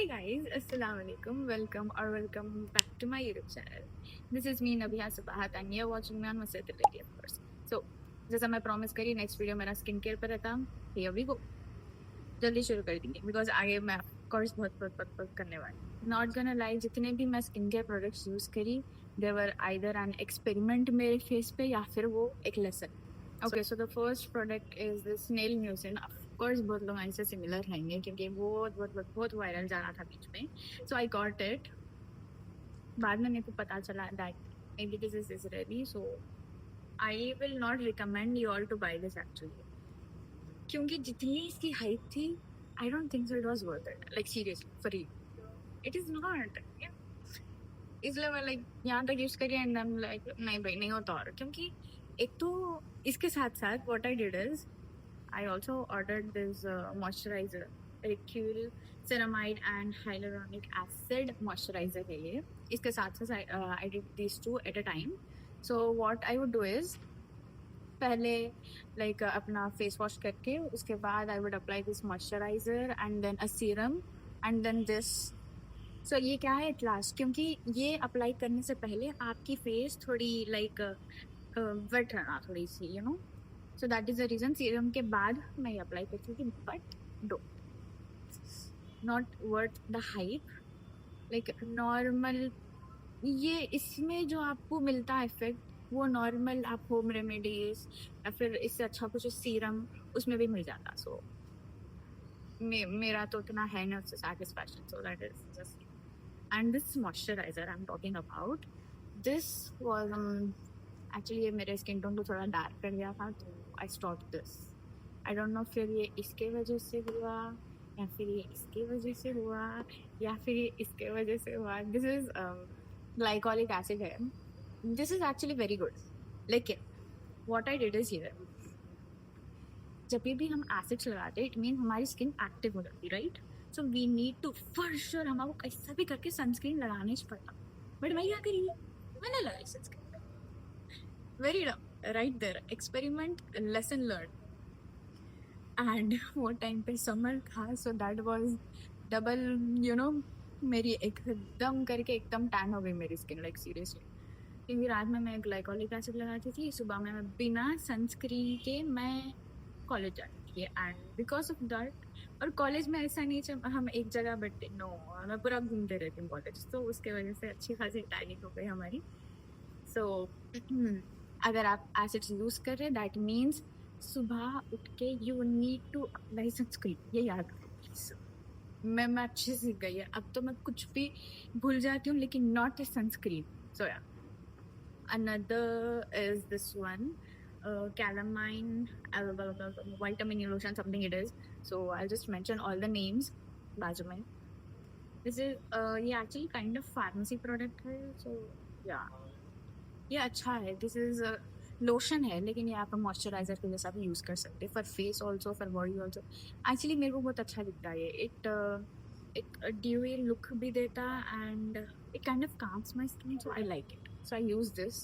Hey guys, Assalamualaikum. Welcome back to my YouTube channel. This is me Nabia Sabahat and you're watching me on Masjid Lady of course. So, जैसा मैं promise करी next video मेरा skin care पर रहता here we go जल्दी शुरू कर देंगे बिकॉज आगे मैं कोर्स बहुत करने वाली नॉट गोना लाई जितने भी मैं स्किन केयर प्रोडक्ट्स यूज करी देवर आइदर एन एक्सपेरिमेंट मेरे फेस पे या फिर वो एक lesson okay so the first product is this nail mucin of course बहुत लोग ऐसे सिमिलर रहेंगे क्योंकि बहुत वायरल जाना था बीच में सो आई गॉट इट बाद में मेरे को पता चला that maybe this is ready so I will not recommend you all to buy this actually क्योंकि जितनी इसकी हाइप थी I don't think so it was worth it like seriously for you it is not इसलिए मैं like यहाँ तक use करी and I am like नहीं भाई नहीं होता और क्योंकि एक तो इसके साथ साथ what I did is I also ordered this moisturizer, Recul ceramide and hyaluronic acid moisturizer है ये इसके साथ साथ I did these two at a time. So what I would do is पहले like अपना face wash करके उसके बाद I would apply this moisturizer and then a serum and then this. So ये क्या है at last क्योंकि ये अप्लाई करने से पहले आपकी फेस थोड़ी like wet रहना थोड़ी सी you know. So that is the reason serum के बाद मैं अप्लाई करती थी but do not worth the hype like normal ये इसमें जो आपको मिलता है इफेक्ट वो नॉर्मल आप होम रेमेडीज या फिर इससे अच्छा कुछ सीरम उसमें भी मिल जाता सो मेरा तो उतना है ना उससे satisfaction so that is just and this moisturiser I am talking about this was actually ये मेरे स्किन टोन को थोड़ा डार्क कर गया था तो I stop this I don't no फिर ये इसके वजह से हुआ या फिर ये इसके वजह से हुआ या फिर ये इसके वजह से हुआ दिस इज ग्लाइकोलिक एसिड है this is actually very good लेकिन what I did is here जब भी हम एसिड्स लगाते हैं इट मीन हमारी स्किन एक्टिव हो जाती है right so we need to for sure हमको कैसा भी करके सनस्क्रीन लगाने ही पड़ता बट मैं क्या करी मैंने लगाई sunscreen very right there experiment lesson learned and वो टाइम पे समर था so that was double you know मेरी एकदम करके एकदम टैन हो गई मेरी स्किन लाइक सीरियसली क्योंकि रात में मैं ग्लाइकोलिक एसिड लगाती थी सुबह में मैं बिना सनस्क्रीन के मैं कॉलेज जाती थी एंड बिकॉज ऑफ दैट और कॉलेज में ऐसा नहीं हम एक जगह बैठते नो मैं पूरा घूमते रहती हूँ कॉलेज तो उसके वजह से अच्छी खासी टैनिंग हो गई हमारी सो अगर आप एसिड्स यूज कर रहे हैं दैट मीन्स सुबह उठ के you need to apply sunscreen ये याद रखो मैं अच्छे से गई है अब तो मैं कुछ भी भूल जाती हूँ लेकिन नॉट ए सनस्क्रीन सो या another is this one calamine vitamin lotion something it is so I'll just mention all the names बाजू में this is ये actually kind of pharmacy product है so yeah ये अच्छा है दिस इज लोशन है लेकिन ये आप मॉइस्चराइजर के जैसा भी यूज कर सकते हैं for face also for body also actually मेरे को बहुत अच्छा दिखता है इट एक ड्यूई लुक भी देता and it kind of calms my skin so I like it so I use this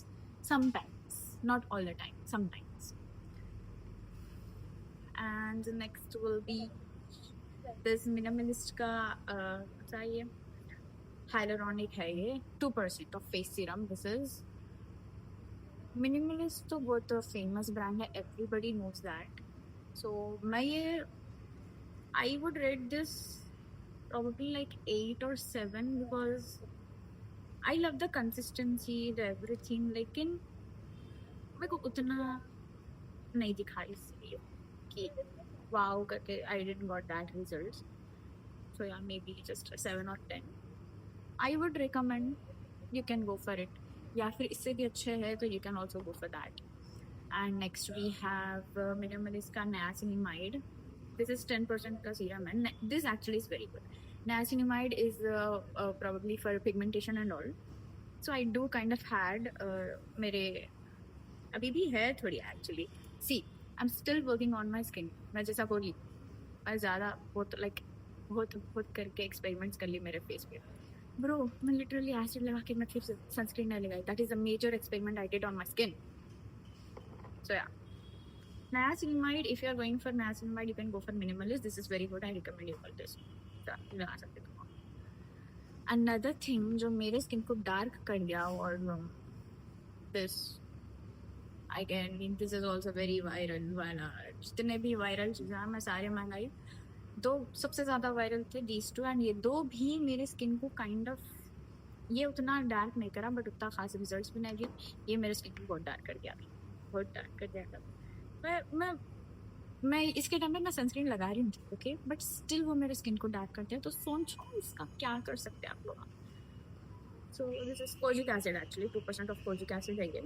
sometimes not all the time sometimes and next will be this minimalist का ये हाइलुरोनिक है ये 2% of face serum this is minimalist तो बहुत famous brand है everybody knows that so मैं ये I would rate this probably like 8 or 7 because I love the consistency the everything लेकिन मेरे को उतना नहीं दिखा इसलिए कि वाओ करके I didn't got that results so yeah maybe just 7 or 10 I would recommend you can go for it या फिर इससे भी अच्छे है तो you can also go for that and next we have minimalist का niacinamide this is 10% का serum है this actually is very good niacinamide is probably for pigmentation and all so I do kind of had मेरे अभी भी है थोड़ी actually see I'm still working on my skin मैं जैसा बोली मैं ज़्यादा बहुत लाइक बहुत करके एक्सपेरिमेंट्स कर ली मेरे फेस पे ब्रो मैं लिटरली एसिड लगा के मैं फिर सनस्क्रीन नहीं लगाई that is a major experiment I did on my skin so या niacinamide if you are going for niacinamide you can go for minimalist this is very good I recommend you for this लगा सकते हो another thing जो मेरे skin को dark कर गया, और this I can this is also very viral वाला, जितने भी वायरल चीज़ें हैं मैं सारे मंगाई, दो सबसे ज़्यादा वायरल थे दीज टू, एंड ये दो भी मेरे स्किन को काइंड ऑफ, ये उतना डार्क नहीं करा बट उतना खास रिजल्ट्स भी नहीं दिए। ये मेरे स्किन को बहुत डार्क कर गया, बहुत डार्क कर दिया था। मैं इसके टाइम पे मैं सनस्क्रीन लगा रही थी, ओके, बट स्टिल वो मेरे स्किन को डार्क करते हैं, तो सोचो इसका क्या कर सकते हैं आप लोग। So this is kojic acid, actually 2% of kojic acid है ये,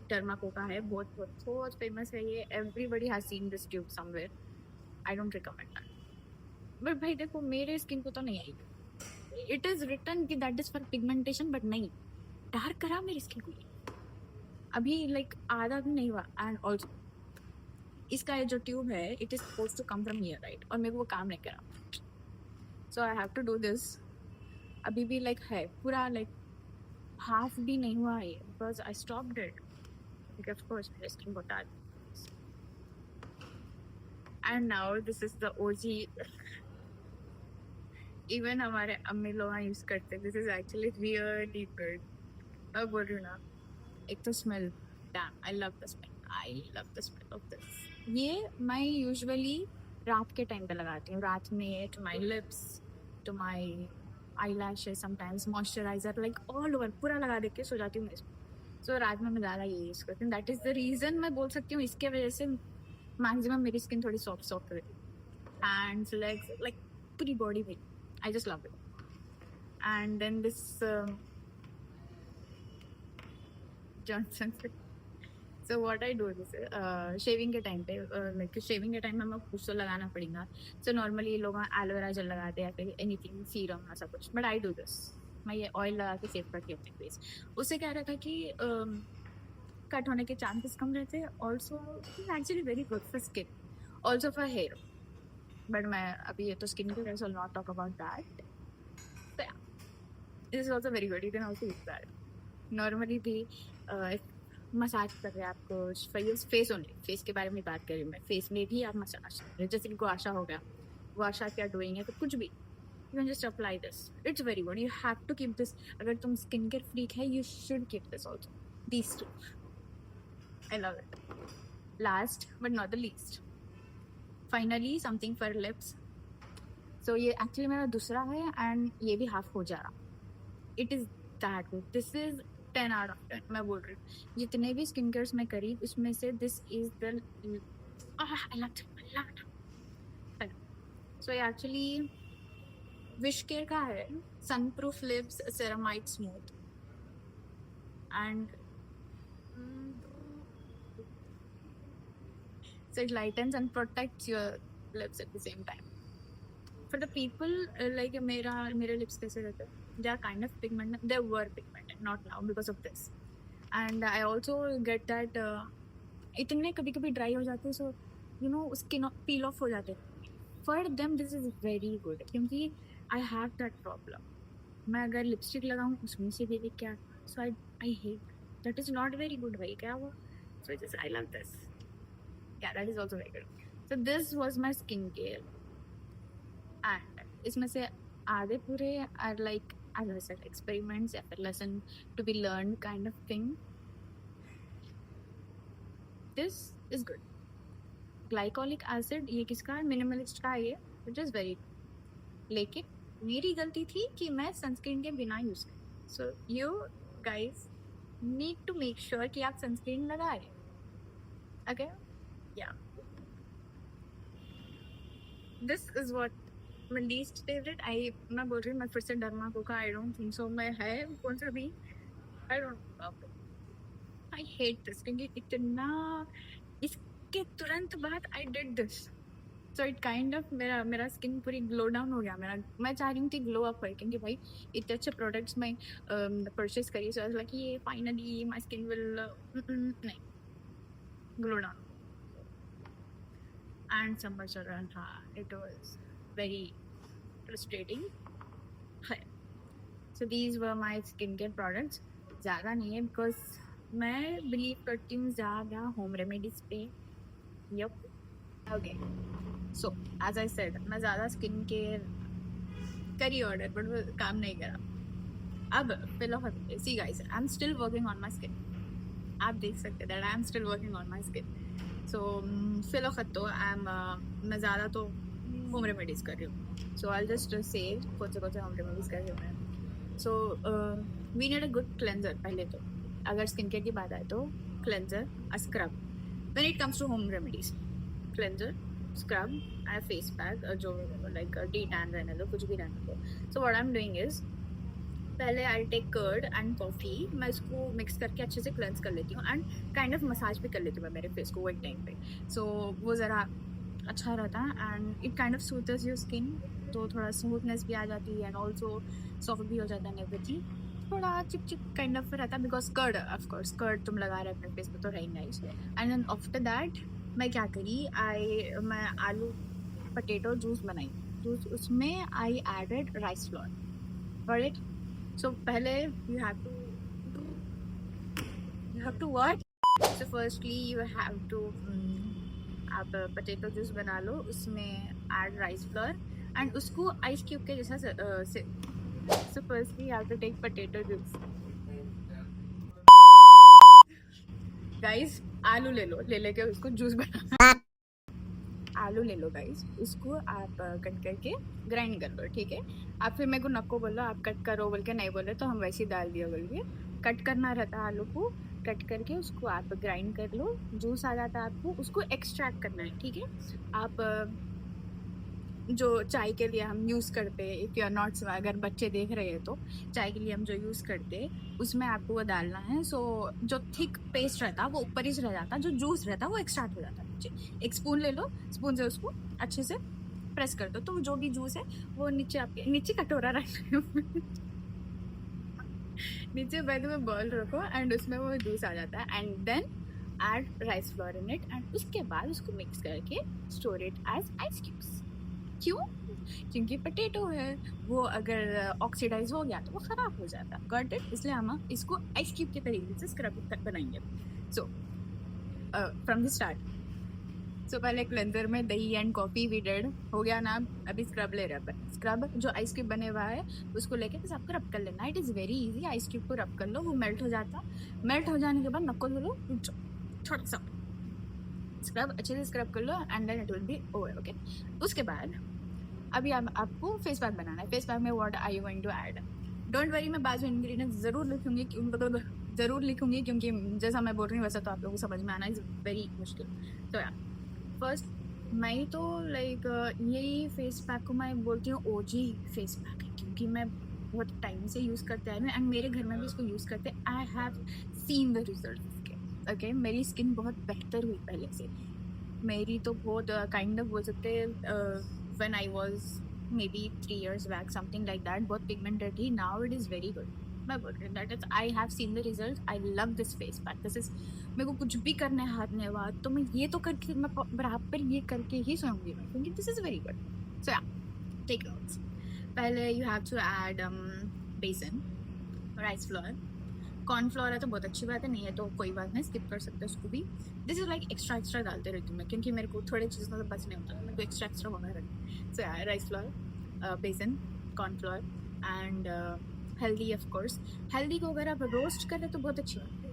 टर्माको का है, बहुत बहुत बहुत फेमस है ये, everybody has seen this tube somewhere, I don't recommend that. But भाई देखो मेरे स्किन को तो नहीं आई, इट इज रिटन कि that is for pigmentation, but नहीं, डार्क करा मेरी स्किन को अभी, लाइक आधा भी नहीं हुआ। एंड ऑल्सो इसका जो ट्यूब है it is suppose to come from here, right, और मेरे को वो काम नहीं करा, so I have to do this. अभी भी लाइक है पूरा, लाइक हाफ भी नहीं हुआ है, because I stopped it, of course मेरे स्किन को dark. And now this is the OG, even हमारे अम्मी लोग यूज करते, this is actually really good. मैं बोल रही हूँ ना, एक तो smell, dam I love the smell, I love the smell of this. ये मैं यूजुअली रात के टाइम पे लगाती हूँ, रात में, to my lips, to my eyelashes, sometimes moisturiser, like all over पूरा लगा दे के सो जाती हूँ मैं इसमें। सो रात में मैं ज़्यादा ये यूज़ करती हूँ, दैट इज़ द रीज़न मैं बोल सकती हूँ इसके वजह से मैक्सिमम मेरी स्किन थोड़ी सॉफ्ट सॉफ्ट रहती है, हैंड्स, लेग्स, लाइक पूरी बॉडी में, I just love it. And then this Johnson, so what I do this, shaving के टाइम पे, लाइक शेविंग के टाइम में हमें कुछ तो लगाना पड़ेगा, सो नॉर्मली लोग एलोवेरा जेल लगाते हैं या फिर एनीथिंग सीरम ऐसा कुछ, बट आई डू दिस, मैं ये ऑयल लगा के सेव करती हूँ अपने फेस। उससे क्या रहता है कि कट होने के चांसेस कम रहते हैं, also actually very good for skin, also for hair, but मैं अभी ये तो स्किन के वजह से not talk about that, this is also very good, you can also use that. Normally भी मसाज कर रहे हैं आपको फेस ओनली, फेस के बारे में बात कर रही हूँ मैं, फेस में भी आप मसाज कर रहे हैं, जैसे इनको आशा हो गया, वो आशा क्या डूइंग है, तो कुछ भी you can just apply this, it's very good, you have to keep this, अगर तुम स्किन केयर फ्रीक है you should keep this also, these two, I love it. Last but not the least, finally something for lips, so ये actually मेरा दूसरा है and ये भी half हो जा रहा, it is that good, this is 10 out of 10, मैं बोल रही हूँ जितने भी स्किन केयर्स मैं करी उसमें से this is the, I love it. So ये एक्चुअली विश केयर का है, sunproof lips ceramide smooth, and so it lightens and protects your lips at the same time. For the people like मेरे lips कैसे रहते हैं, they are kind of pigmented, they were pigmented, not now because of this, and I also get that इतने कभी कभी dry हो जाते हैं, so you know skin peel off हो जाते हैं, for them this is very good, क्योंकि I have that problem, मैं अगर लिपस्टिक लगाऊँ उसमें से भी क्या, so I hate that is not very good भाई, क्या हुआ, so just I love this, yeah, that is also very good. So this was my skincare, and इसमें से आधे पूरे are like as I said experiments या फिर lesson to be learned kind of thing. This is good. Glycolic acid ये किसका है, minimalist का है ये, which is very good. लेकिन मेरी गलती थी कि मैं सनस्क्रीन के बिना यूज करी, so you guys need to make sure कि आप सनस्क्रीन लगा रहे, okay, yeah. This is what my least favorite, मैं बोल रही हूँ, मैं फिर से डरमाको का I don't think so मैं है कौन सा भी, I don't know, I hate this क्योंकि इतना, इसके तुरंत बाद I did this, so it kind of मेरा स्किन पूरी ग्लो डाउन हो गया मेरा, मैं चाह रही थी ग्लो अप है, क्योंकि भाई इतने अच्छे प्रोडक्ट्स मैं परचेज करी, so I was like ये फाइनली my skin will नहीं, ग्लो डाउन, and summer चरण, हाँ, it was very frustrating. So these were my skincare products, ज़्यादा नहीं है because मैं बिलीव करती हूँ ज़्यादा होम रेमेडीज पे, yup, okay. So as I said मैं ज़्यादा स्किन केयर करी ऑर्डर बट वो काम नहीं करा, अब फिलहाल see guys, I am still working on my skin. आप देख सकते that I am still working on my skin. So फिलहाल तो मैं ज़्यादा तो होम रेमेडीज़ कर रही हूँ. सो आई जस्ट से कौन से होम रेमेडीज़ कर रही हूँ मैं. So we need a good cleanser. पहले तो अगर स्किन केयर की बात आए तो cleanser, a scrub. When it comes to home remedies, cleanser, scrub and face pack, जो लाइक डी टैन रहने दो, कुछ भी रहने दो. So what I am doing is, पहले I take curd and coffee, मैं इसको मिक्स करके अच्छे से क्लेंस कर लेती हूँ एंड काइंड ऑफ मसाज भी कर लेती हूँ मैं मेरे फेस को एक टाइम पे. सो वो ज़रा अच्छा रहता है and it kind of soothers your skin. तो थोड़ा स्मूथनेस भी आ जाती है एंड ऑल्सो सॉफ्ट भी हो जाता है एवरीथिंग. थोड़ा चिप चिप काइंड ऑफ रहता है बिकॉज कर्ड, ऑफकोर्स कर्ड तुम लगा रहे अपने फेस पे तो रही nice. And then after that मैं क्या करी, मैं आलू पटेटो जूस बनाई. जूस उसमें I added rice flour for it. So पहले you have to what? So firstly you have to आप potato juice बना लो, उसमें add rice flour and उसको ice cube के जैसा so firstly you have to take potato juice. Guys आलू ले लो, ले लेके उसको जूस बना. आलू ले लो गाइस, उसको आप कट करके ग्राइंड कर लो. ठीक है, आप फिर मेरे को नको बोलो आप कट करो बोल के, नहीं बोले तो हम वैसे ही डाल दिया बोल के. कट करना रहता है आलू को, कट करके उसको आप ग्राइंड कर लो, जूस आ जाता है आपको, उसको एक्सट्रैक्ट करना है. ठीक है, आप जो चाय के लिए हम यूज़ करते हैं, इफ़ यू आर नॉट, अगर बच्चे देख रहे हैं तो चाय के लिए हम जो यूज़ करते हैं उसमें आपको वो डालना है. सो जो थिक पेस्ट रहता है वो ऊपर ही रह जाता है, जो जूस रहता है वो एक्सट्रैक्ट हो जाता है नीचे. एक स्पून ले लो, स्पून से उसको अच्छे से प्रेस कर दो तो जो भी जूस है वो नीचे, आपके नीचे कटोरा रखना है नीचे बैठ में बॉल रखो एंड उसमें वो जूस आ जाता है. And then add rice flour in it and उसके बाद उसको मिक्स करके store it as ice cubes. क्यों? क्योंकि पोटैटो है, वो अगर ऑक्सीडाइज हो गया तो वो ख़राब हो जाता है. Got it? इसलिए हम इसको आइस क्यूब के तरीके से स्क्रब तक बनाएंगे. सो फ्रॉम द स्टार्ट, सो पहले क्लेंजर में दही एंड कॉफ़ी वी डेड हो गया ना. अभी स्क्रब ले रहे हैं. स्क्रब जो आइस क्यूब बने हुआ है उसको लेके बस आपको रब कर लेना. It is very easy. Ice cube को रब कर लो, वो मेल्ट हो जाता. मेल्ट हो जाने के बाद नको धो लो, थोड़ा सा स्क्रब अच्छे से स्क्रब कर लो and then it will be over. Okay, उसके बाद अभी आपको फेस पैक बनाना है. फेस पैक में what are you going to add? Don't worry, मैं बाजू इंग्रेडिएंट्स ज़रूर लिखूंगी क्योंकि जैसा मैं बोल रही हूँ वैसा तो आप लोगों को समझ में आना इज़ वेरी मुश्किल. तो यार फर्स्ट मैं तो लाइक यही फेस पैक को मैं बोलती हूँ ओजी फेस पैक है, क्योंकि मैं बहुत टाइम से यूज़ करते आई हूँ एंड मेरे घर में भी इसको यूज़ करते. I have seen the result इसके. ओके, मेरी स्किन बहुत बेहतर हुई पहले से. मेरी तो बहुत काइंड ऑफ बोल सकते हैं when I was maybe 3 years back, something like that, बहुत pigmented थी. Now it is very good. मैं बोल रही हूँ that is, I have seen the results. I love this face pack. This is, मेरे को कुछ भी करने हाथ में बाद तो मैं ये तो करके, मैं बराबर ये करके ही सोऊंगी मैं, क्योंकि this is very good. So yeah, take notes. पहले you have to add बेसन, राइस फ्लोर. कॉर्नफ्लोर है तो बहुत अच्छी बात है, नहीं है तो कोई बात नहीं, स्किप कर सकते हैं उसको भी. दिस इज लाइक एक्स्ट्रा डालते रहती हूँ मैं, क्योंकि मेरे को थोड़े चीज़ों से बच नहीं होता, मेरे को एक्स्ट्रा होना रहता है. सो राइस फ्लोर, बेसन, cornflour and healthy. Of course healthy को अगर आप रोस्ट करें तो बहुत अच्छी बात है,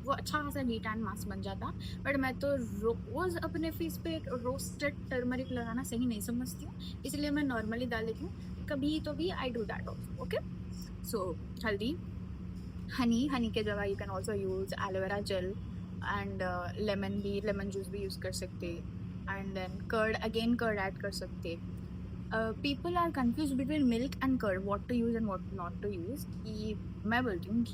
वो अच्छा खासा नीट एंड मास्क बन जाता. बट मैं तो रोज़ अपने फेस पे रोस्टेड टर्मरिक लगाना सही नहीं समझती हूँ, इसलिए मैं नॉर्मली डाल लेती हूँ. कभी तो भी I do that also. Okay, so हल्दी, हनी के जगह you can also use aloe vera gel and lemon juice भी यूज़ कर सकते. एंड देन कर्ड ऐड कर सकते. People are confuse between milk and curd, what to use and what not to use. कि मैं बोलती हूँ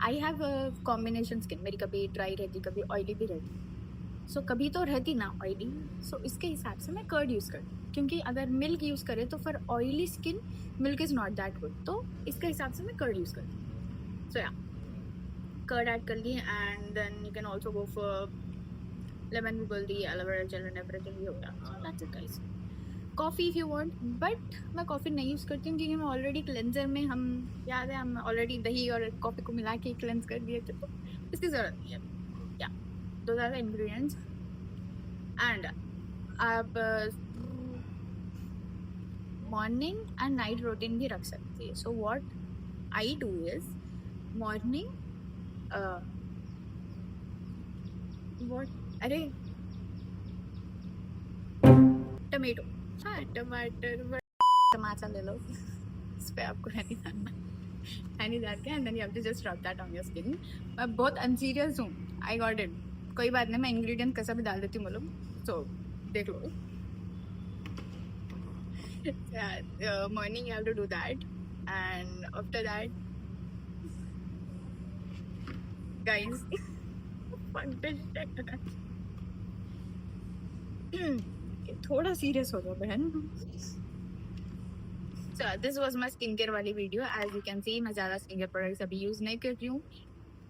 आई हैव कॉम्बिनेशन स्किन. मेरी कभी ड्राई रहती, कभी ऑयली भी रहती. सो कभी तो रहती ना ऑयली, सो इसके हिसाब से मैं कर्ड यूज़ करती हूँ, क्योंकि अगर मिल्क यूज़ करें तो for oily skin milk is not that good. तो इसके हिसाब से मैं कर्ड यूज़ करती हूँ. सो या कर्ड ऐड कर ली and then you can also go for lemon भी बोल दी, एलोवेरा जेल एंड एवरीथिंग भी हो गया. That's it guys. Coffee if you want, but मैं कॉफ़ी नहीं यूज़ करती हूँ क्योंकि मैं ऑलरेडी क्लेंजर में, हम याद है हम ऑलरेडी दही और कॉफ़ी को मिला के क्लेंज कर दिए थे, तो इसकी ज़रूरत नहीं है. या those are the ingredients. And आप मॉर्निंग एंड नाइट रूटीन भी रख सकती है. सो what I do is morning what अरे टमेटो, हाँ टमाटर, टमाटर ले लो. इस पे आपको है नहीं डाल के and then you have to just rub that on your skin. मैं बहुत अनसीरियस हूँ. I got it. कोई बात नहीं, मैं इंग्रेडिएंट कैसा भी डाल देती हूँ मालूम. सो देख लो. Morning you have to do that, and after that guys fuck this shit. थोड़ा सीरियस हो जाओ बहन. So this was my skincare वाली video. As you can see मैं ज़्यादा skincare products अभी यूज़ नहीं कर रही हूँ.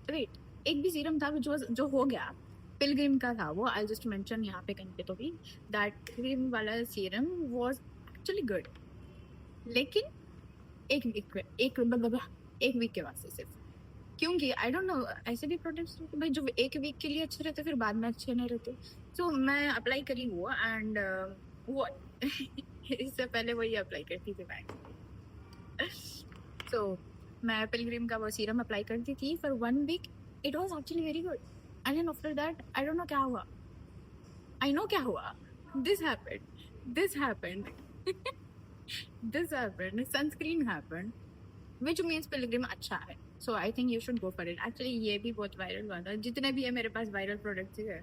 Wait, एक भी सीरम था जो हो गया, पिलग्रिम का था वो. I'll just mention यहाँ पे कहीं पे तो भी that पिलग्रिम वाला सीरम was actually good. लेकिन एक वीक के वास्ते सिर्फ, क्योंकि आई डोंट नो ऐसे भी प्रोडक्ट्स भाई जो एक वीक के लिए अच्छे रहते फिर बाद में अच्छे नहीं रहते. सो मैं अप्लाई करी वो एंड वो इससे पहले वही अप्लाई करती थी मैं. सो मैं पिलग्रिम का वो सीरम अप्लाई करती थी for 1 week. It was actually very good and then after that I don't know क्या हुआ. आई नो क्या हुआ. This happened this happened, sunscreen happened, which means pilgrim अच्छा है. So I think you should go for it. Actually ये भी बहुत viral हुआ था. जितने भी है मेरे पास वायरल प्रोडक्ट्स है,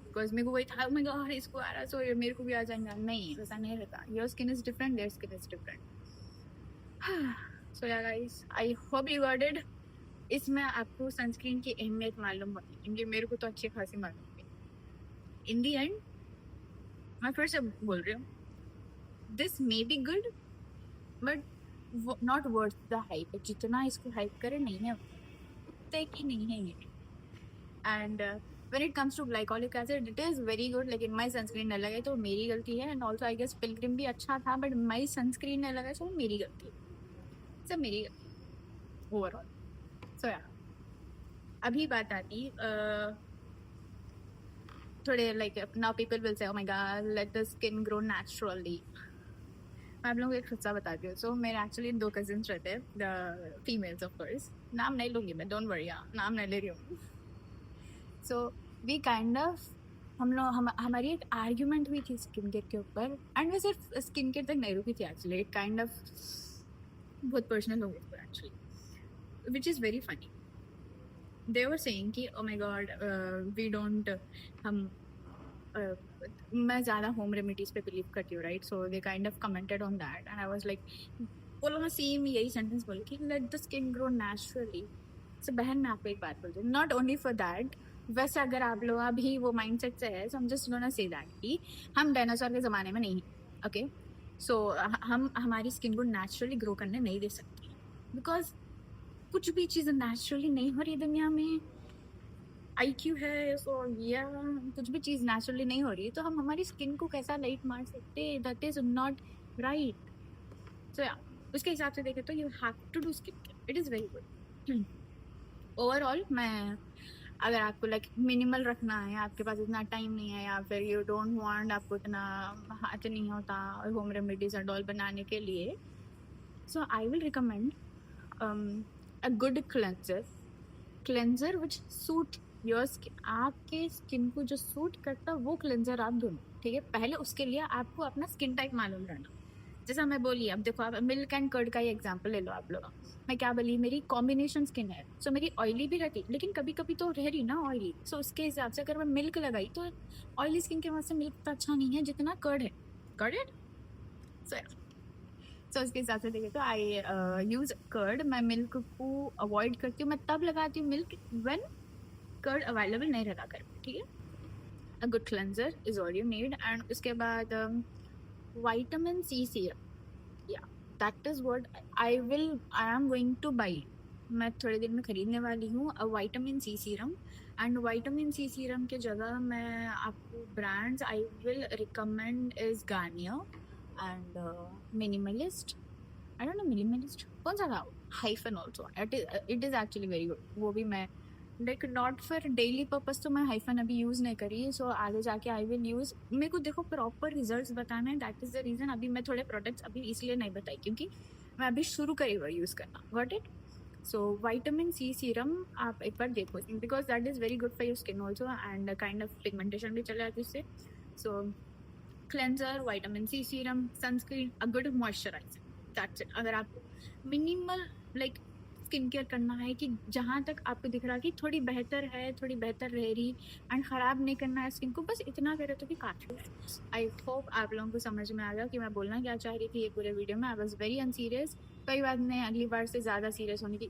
बिकॉज मेरे को वही था, मैं कहा इसको आ रहा सो मेरे को भी आ जाएगा. नहीं वैसा नहीं रहता. Your skin is different, their skin is different. So ya guys I hope you got it. इसमें आपको सनस्क्रीन की अहमियत मालूम होगी, क्योंकि मेरे को तो अच्छी खासी मालूम है. इन दी एंड मैं फिर से बोल रही हूँ, this may be good but not worth the hype. जितना इसको हाइप करे नहीं है उतना ही नहीं है ये. And when it comes to glycolic acid it is very good, लेकिन माई सनस्क्रीन नहीं लगा तो मेरी गलती है. And also I guess Pilgrim भी अच्छा था बट माई सनस्क्रीन नहीं लगा सो मेरी गलती है. सब मेरी गलती ओवरऑल. सो या अभी बात आती थोड़े like now people will say oh my God late the skin grow naturally. मैं आप लोगों को एक किस्सा बताती हूँ. सो मेरे एक्चुअली 2 कजिन्स रहते हैं, द फीमेल्स ऑफ कोर्स. नाम नहीं लूँगी मैं, डोंट वरी. नाम नहीं ले रही हूँ. सो वी काइंड ऑफ हमारी एक आर्ग्यूमेंट हुई थी स्किन केयर के ऊपर. एंड वो सिर्फ स्किन केयर तक नहीं रुकी थी एक्चुअली. इट काइंड ऑफ बहुत पर्सनल हो गया actually, which is very funny. They were saying कि oh my god we don't हम मैं ज़्यादा होम रेमेडीज़ पे बिलीव करती हूँ, right. So they kind of commented on that and I was like बोलो मैं सेम यही सेंटेंस बोली कि let the skin grow naturally. So बहन मैं आपको एक बात बोल दूँ, नॉट ओनली फॉर दैट. वैसे अगर आप लोग अभी वो माइंडसेट से है, सो हम जस्ट गोना से दैट कि हम डायनासोर के ज़माने में नहीं. ओके सो हम हमारी स्किन को नेचुरली ग्रो करने नहीं दे सकते, बिकॉज कुछ भी चीज़ नेचुरली नहीं हो रही दुनिया में. IQ है सो या कुछ भी चीज़ नेचुरली नहीं हो रही तो हम हमारी स्किन को कैसा लाइट मार सकते. That is not right. So या उसके हिसाब से देखें तो you have to do skin care. It is very good. Overall मैं अगर आपको लाइक मिनिमल रखना है, आपके पास इतना टाइम नहीं है या फिर यू डोंट वांट, आपको इतना हाथ नहीं होता होम रेमेडीज एंड ऑल बनाने के लिए, so I will recommend a good cleanser which suit your skin. आपके स्किन को जो सूट करता है वो क्लेंजर आप ढूंढो. ठीक है, पहले उसके लिए आपको अपना स्किन टाइप मालूम रहना. जैसा मैं बोली, अब देखो आप मिल्क एंड कर्ड का ही एग्जांपल ले लो आप लोग. मैं क्या बोली, मेरी कॉम्बिनेशन स्किन है. सो मेरी ऑयली भी रहती लेकिन कभी कभी तो रह रही ना ऑयली. सो उसके हिसाब से अगर मैं मिल्क लगाई तो ऑयली स्किन के वास्ते मिल्क तो अच्छा नहीं है जितना कर्ड है. कर्ड है सो उसके हिसाब से देखें तो आई यूज़ कर्ड. मैं मिल्क को अवॉइड करती हूँ. मैं तब लगाती हूँ मिल्क व्हेन कर्ड अवेलेबल नहीं रहता कर. ठीक है, a good cleanser is all you need. And उसके बाद vitamin C serum, ya that is what I am going to buy. मैं थोड़े दिन में खरीदने वाली हूँ a vitamin C serum. And vitamin C serum के जगह मैं आपको brands I will recommend is Garnier and Minimalist. I don't know Minimalist कौन सा था, hyphen also. It is actually very good. वो भी मैं like not for daily purpose, तो मैं हाइफन अभी यूज़ नहीं करी, सो आगे जाके आई विल यूज़। मेरे को देखो प्रॉपर रिजल्ट्स बताना है, दैट इज़ द रीज़न अभी मैं थोड़े प्रोडक्ट्स अभी इसलिए नहीं बताई क्योंकि मैं अभी शुरू करी हुआ यूज़ करना। Got it? So vitamin C serum आप एक बार देखो, because that is very good for your skin also, and kind of pigmentation भी चला जाती है इससे। So cleanser, vitamin C serum, sunscreen, a good moisturizer, that's it. अगर आपको मिनिमल लाइक स्किन केयर करना है कि जहाँ तक आपको दिख रहा है कि थोड़ी बेहतर है, थोड़ी बेहतर रह रही, एंड ख़राब नहीं करना है स्किन को, बस इतना करे तो भी काफ़ी है। आई होप आप लोगों को समझ में आ गया कि मैं बोलना क्या चाह रही थी ये पूरे वीडियो में। I was very unserious. कोई बात नहीं, अगली बार से ज़्यादा सीरियस होने की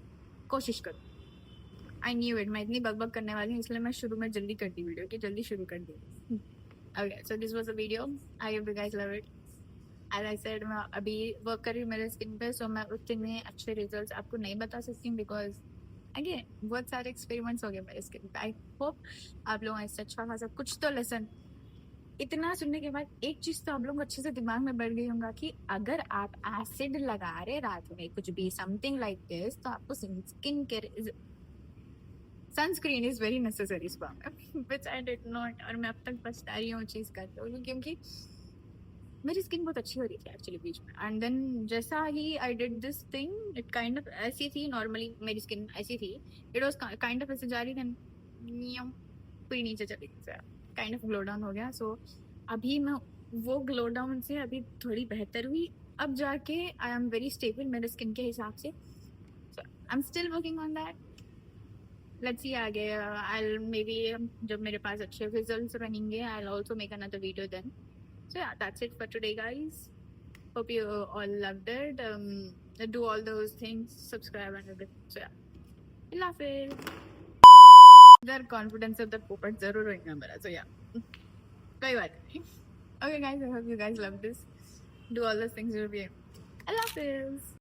कोशिश करूँ। आई न्यू इट, मैं इतनी बकबक करने वाली हूँ, इसलिए मैं शुरू में जल्दी कर दी वीडियो कि जल्दी शुरू कर दी। Okay, so this was a video. I hope you guys love it. As I said, मैं अभी वर्क कर रही हूँ मेरे स्किन पे, सो मैं उतने अच्छे रिजल्ट्स आपको नहीं बता सकती हूँ बिकॉज अगेन बहुत सारे एक्सपेरिमेंट्स हो गए मेरे स्किन पे। आई होप आप लोगों से अच्छा खासा कुछ तो लेसन, इतना सुनने के बाद एक चीज तो आप लोगों को अच्छे से दिमाग में बैठ गई होगा कि अगर आप एसिड लगा रहे रात में कुछ भी समथिंग लाइक दिस, तो आपको skin care sunscreen is very necessary which I did not, और मैं अब तक पछता रही हूँ चीज करते हुए क्योंकि मेरी स्किन बहुत अच्छी हो रही थी एक्चुअली बीच में, एंड देन जैसा ही I did this thing, it kind of ऐसी थी, नॉर्मली मेरी स्किन ऐसी थी, इट वाज काइंड ऑफ ऐसे जा रही थी, पूरी नीचे चली गई, काइंड ऑफ ग्लो डाउन हो गया। सो अभी मैं वो ग्लो डाउन से अभी थोड़ी बेहतर हुई, अब जाके आई एम वेरी स्टेबल मेरे स्किन के हिसाब से। So I am still working on that, let's see आगे। आई मे बी जब मेरे पास अच्छे रिजल्ट्स रहेंगे, I will also make another video then. So yeah, that's it for today, guys. Hope you all loved it. Do all those things, subscribe and everything. So yeah, love it. Their confidence of the poopers जरूर रहेगा मेरा. So yeah, कोई बात नहीं. Okay, guys, I hope you guys love this. Do all those things. I love this.